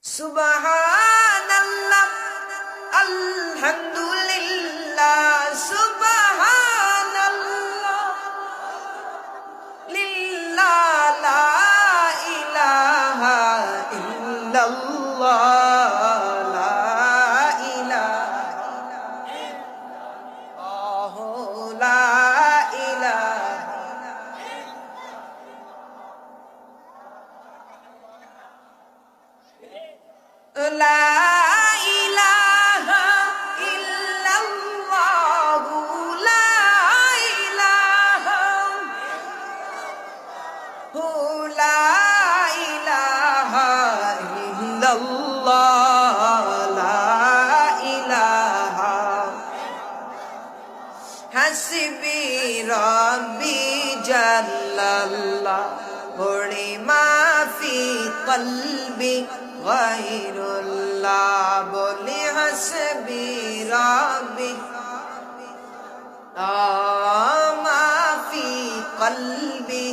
সুবহানাল্লাহ আলহামদুলিল্লাহ সুবহানাল্লাহ লিল্লাহ লা ইলাহা ইল্লাল্লাহ লা ইলাহা ইল্লাল্লাহ লা ইলাহা লা ইলাহা ইল্লাল্লাহ লা ইলাহা লা ইলাহা ইল্লাল্লাহ লা ইলাহা হাসবি রাব্বি জাল্লাল্লাহ পড়ে মাফি কলবি গায়রুল্লাহ বলি হাসবি রাব্বি মাফি কলবি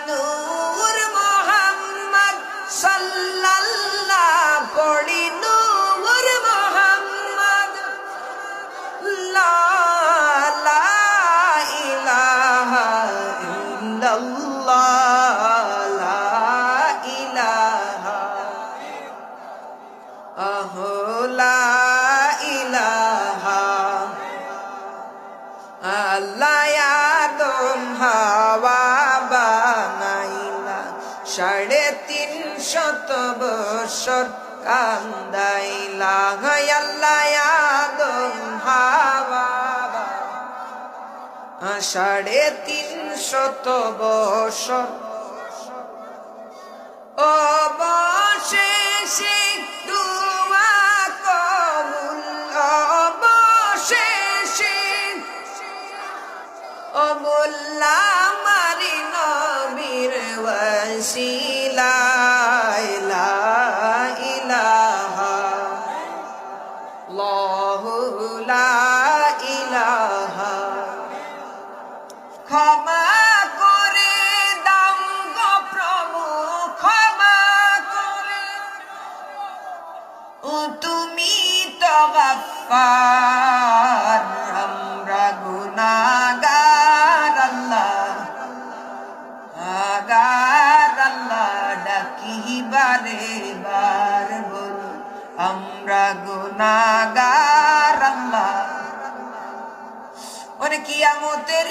নূর মুহাম্মদ সাল্লাল্লাহ পড়ি নূর মুহাম্মদ লা ইলাহা ইল্লাল্লাহ লা ইলাহা লা ইলাহা আল্লাহ আদম হাওয়া বানাইলা 350 বছর কান্দাইলা আল্লাহ আদম হাওয়া 350 বছর অবশেষে দুআ কবুল অবশেষে ও মোল্লা মারি নবীর ওয়াসিলায় লা ইলাহা আল্লাহু লা ইলাহা ক্ষমা করে দাও গো প্রভু ক্ষমা করে তুমি তো গফফার আমরা গুনাহগার আল্লাহ ডাকি বারে বার বল আমরা গুনাহগার আল্লাহ ওরে কিয়ামতের